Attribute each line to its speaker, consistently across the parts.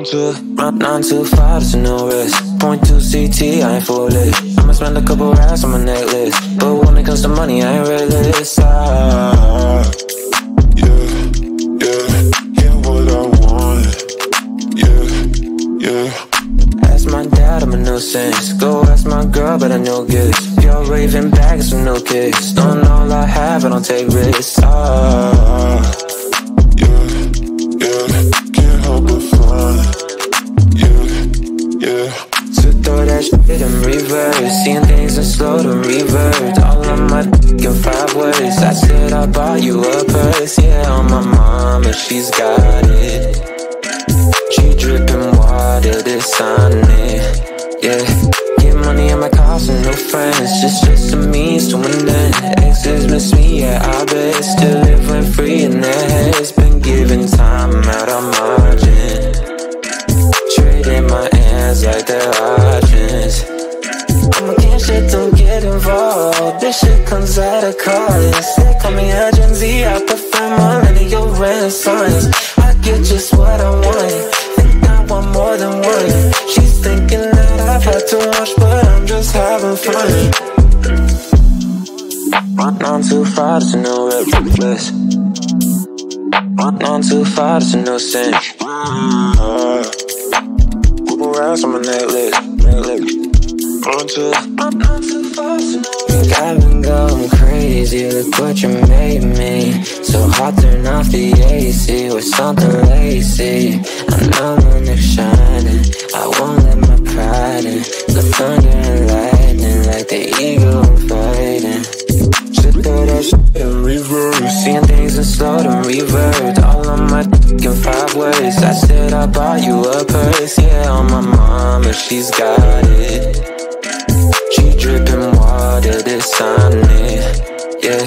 Speaker 1: Run too far, there's no risk. 0.2 CT, I ain't foolish. I'ma spend a couple racks on my necklace, but when it comes to money, I ain't realist. Yeah, what I want. Yeah. Ask my dad, I'm a nuisance. Go ask my girl, but I know gifts. Pure raving bags with no kicks. Don't all I have, I don't take risks. Can't help but fun. Yeah. So throw that shit in reverse. Seeing things in slow to revert. All of my in 5 words. I said I bought you a purse. Yeah, on my mama, she's got it. She dripping water, this on it. Yeah. Get money in my cost and no friends. Just a means to an end. Exes miss me, yeah, I bet. Still living free in their heads. Been giving time out of margin. Trading my hands like they're options. I'm against shit, don't get involved. This shit comes at a cost. They call me a Gen Z, I prefer millennial renaissance. I get just what I want. Think I want more than one. She's thinking that I've had too much, but I'm just having fun. Run on too far, there's no reckless. Run on too far, there's no sense. Couple racks on my necklace. Run too far, there's no. Think I've been going crazy, look what you made me. So hot, turn off the AC with something lacy. I know when they're shining, I won't let my pride in. The thunder and lightning like the eagle fighting. Should throw that shit in reverse. Seeing things in slow to revert. All on my in 5 words. I said I bought you a purse. Yeah, on my mama, she's got it. She dripping water, this on it. Yeah.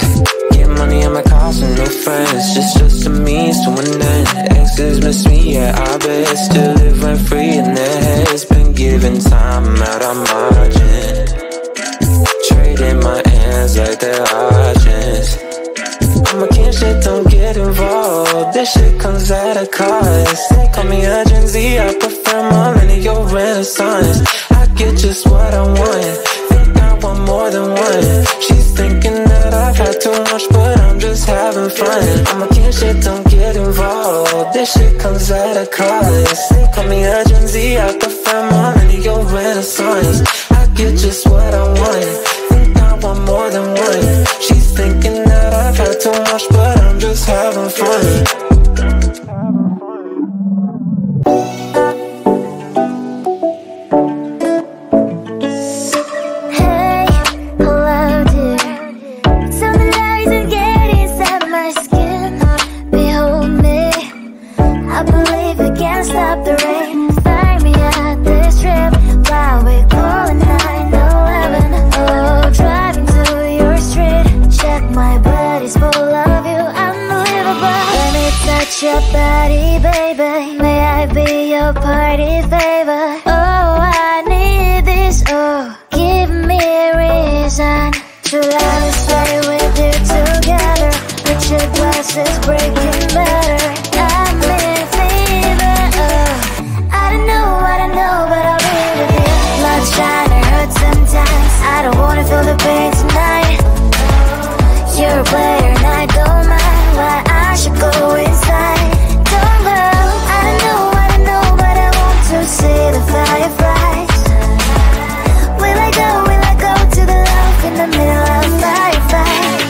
Speaker 1: Get money on my cost and no friends. Just a means to an end. Exes miss me, yeah, I bet. Still living free in their heads. Been giving time out of margin. Trading my hands like they're options. I'm against shit, don't get involved. This shit comes at a cost. They call me a Gen Z, I prefer millennial renaissance. I get just what I want. Think I want more than one. She's thinking that I've had too much, but I'm just having fun. I'm against shit, don't get involved. This shit comes at a cost. They call me a Gen Z, I prefer millennial renaissance. I get just what I want. Think I want more than one. She's thinking that I've had too much, but I'm just having fun.
Speaker 2: Stop the rain, start me at this trip. While we're calling 911. Oh, driving to your street. Check my body's full of you, unbelievable. Let me touch your body, baby. May I be your party favor? Oh, I need this. Oh, give me a reason to let me stay with you together. With your glasses breaking better. I'm in fever. I don't know, but I'll be with you. Blood trying to hurt sometimes. I don't wanna feel the pain tonight. You're a player and I don't mind. Why I should go inside. Don't go. I don't know, but I want to see the fireflies. Will I go to the love in the middle of firefight?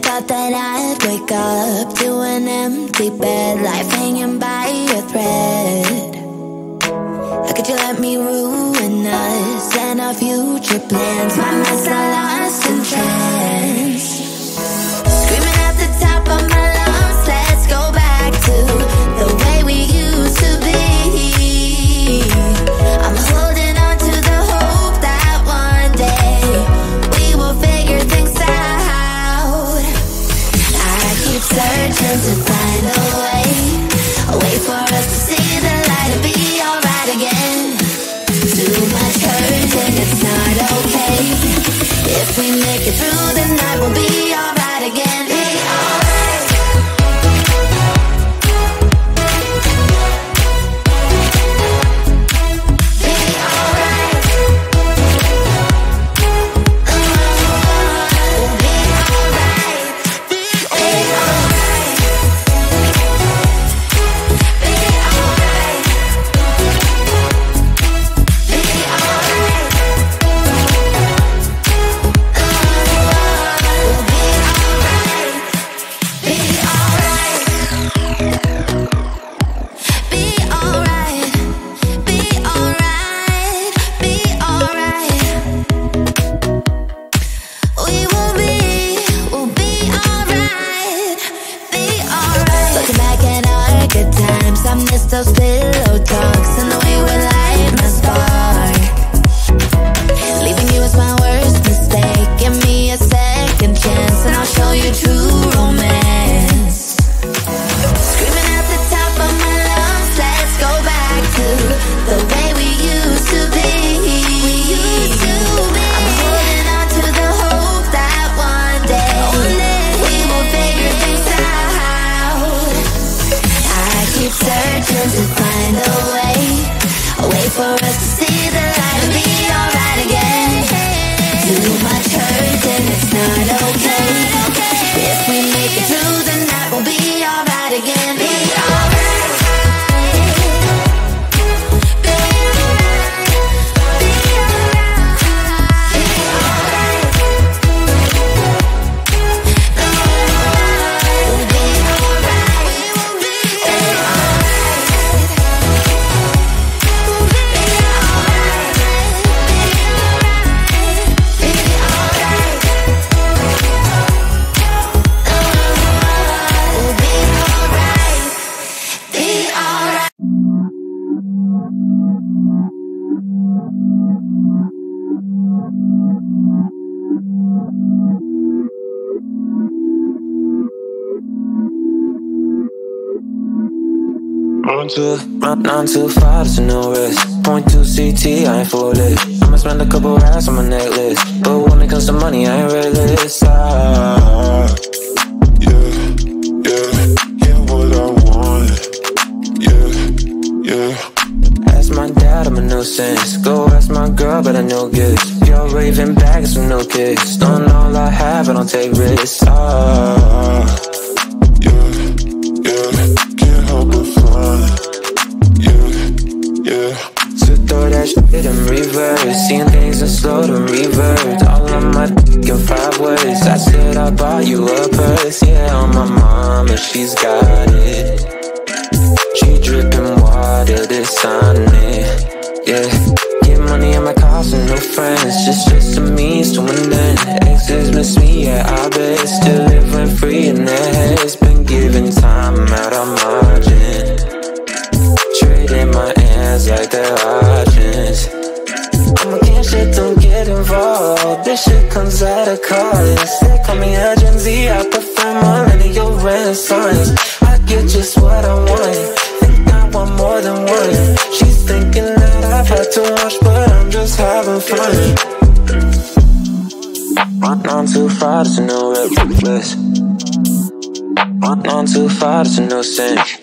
Speaker 2: thought that I'd wake up to an empty bed, life hanging by a thread. How could you let me ruin us and our future plans? My minds are lost in trance. Screaming at the top of my lungs, let's go back to the way we used to be. I'm holding on to the hope that one day we will figure things out. I keep searching to find a way for us to see the light and be alright again. Too much hurt and it's not okay. If we make it through the night, we'll be alright again. Be alright. Be alright. We'll be alright. Be alright. Be alright. Be alright. Those pillow talks and the way we light my spark. Leaving you was my worst mistake. Give me a second chance and I'll show you true romance. Screaming at the top of my lungs, let's go back to the way we used to be. I'm holding on to the hope that one day we will figure things out. I keep searching to find a way for us to see the light and be alright again. Too much hurt and it's not okay. If we make it through the night, we'll be alright again. Be alright. Be alright. Be alright. Be alright. We'll be alright. We will be alright.
Speaker 1: Run too far, there's no risk. Point to CT, I ain't foolish. I'ma spend a couple racks on my necklace, but when it comes to money, I ain't realist. Yeah, what I want. Yeah. Ask my dad, I'm a nuisance. Go ask my girl, but I know gifts. You're raving bags with no kicks. Don't know all I have, I don't take risks. Can't help but find. So throw that shit in reverse. Seeing things in slow to revert. All of my in 5 words. I said I bought you a purse. Yeah, on my mama, she's got it. She dripping water, this on it. Yeah, get money on my cost and no friends. Just a means to an end. Exes miss me, yeah, I bet. Still living free in their heads. Been giving time out of margin. Trading my hands like they're options. I'm against shit, don't get involved. This shit comes at a cost. They call me a Gen Z, I prefer millennial renaissance. I get just what I want. Think I want more than one. She's thinking that I've had too much, but I'm just having fun. Run on too far, there's no reckless. Run on too far, there's no sense.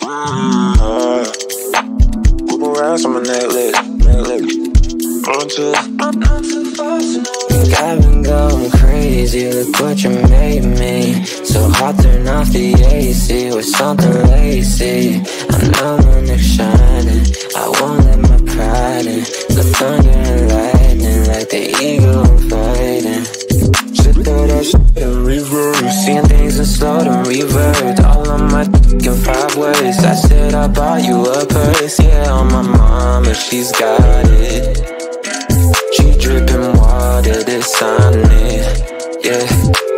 Speaker 1: Around on my necklace. Run too far, think I've been going crazy. Look what you made me. So hot, turn off the AC with something lazy. I know when they're shining, I won't let my pride in. The thunder and lightning, like the eagle I'm fighting. Should throw that shit in reverse. Seeing things things and slow them revert. All on my in 5 words. I said I bought you a purse. Yeah, on my mama, she's got it. She dripping water, this on it. Yeah,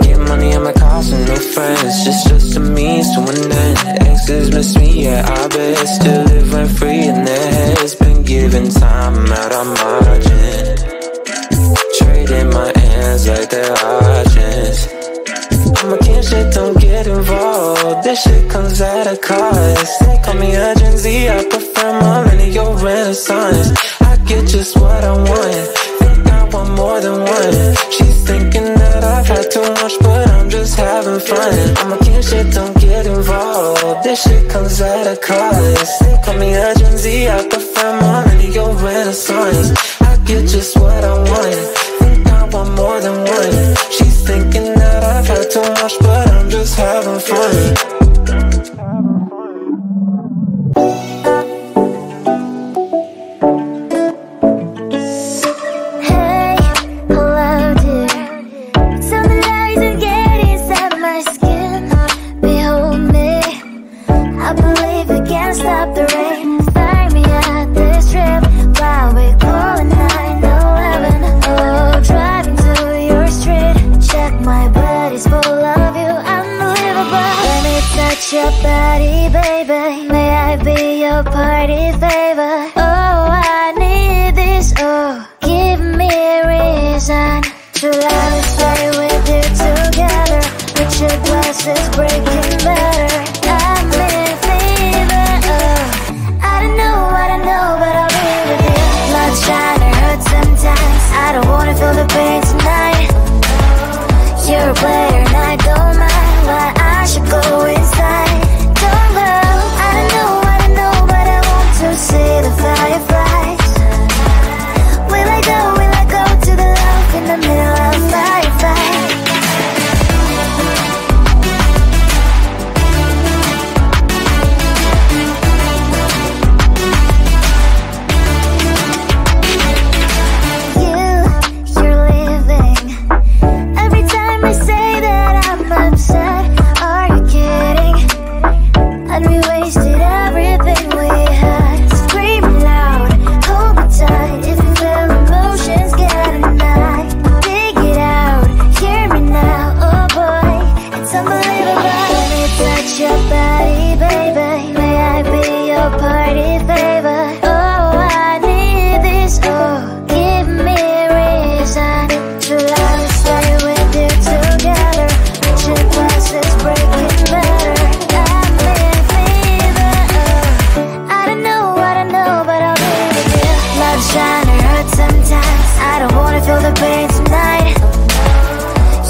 Speaker 1: get money on my cars and no friends. Just a means to an end. Exes miss me, yeah, I bet. Still live rent free in their heads. Been given time at our margin. Trading my hands like they're options. I'm a kid, shit, don't get involved. This shit comes at a cost. They call me a Gen Z, I prefer millennial renaissance. I get just what I want, think I want more than one. She's thinking that I've had too much, but I'm just having fun. I'm a kid, shit, don't get involved. This shit comes at a cost. They call me a Gen Z, I prefer millennial renaissance. I get just what I want, think I want more than one. She's thinking that I've had too much, but I'm just having fun.
Speaker 2: Your body, baby, may I be your party favor? Oh, I need this, oh, give me a reason to let us stay with you together. With your glasses breaking better, I'm in fever, oh. I don't know what I know, but I'll be with you. Blood shine, it hurts sometimes. I don't wanna feel the pain tonight. You're a player and I don't mind why I should go inside. See the fireflies. Will I go to the love in the middle of firefight? You're leaving. Every time I say that I'm upset, are you kidding? And we wasted everything we had. If you feel emotions, get a knife. Dig it out, hear me now, oh boy, it's unbelievable. Let me touch your body, baby, may I be your party favor? Oh, I need this, oh, give me a reason to let us stay with you together. With your glasses breaking better, I'm in fever, oh. I don't know what I know, but I'll be with you. Love shine, it hurts sometimes. I don't wanna feel the pain tonight.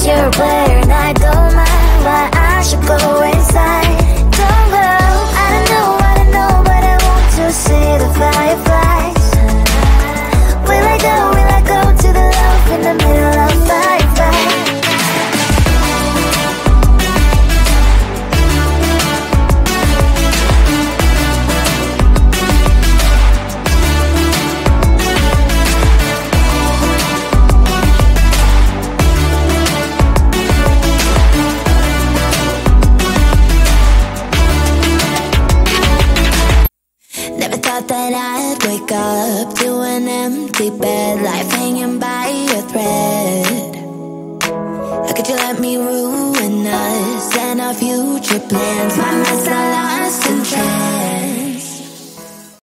Speaker 2: You're a player and I don't mind why I should go inside. Don't go, I don't know what I know, but I want to see the fireflies. Will I go to the love in the middle of firefight? That I'd wake up to an empty bed, life hanging by a thread. How could you let me ruin us and our future plans? My mess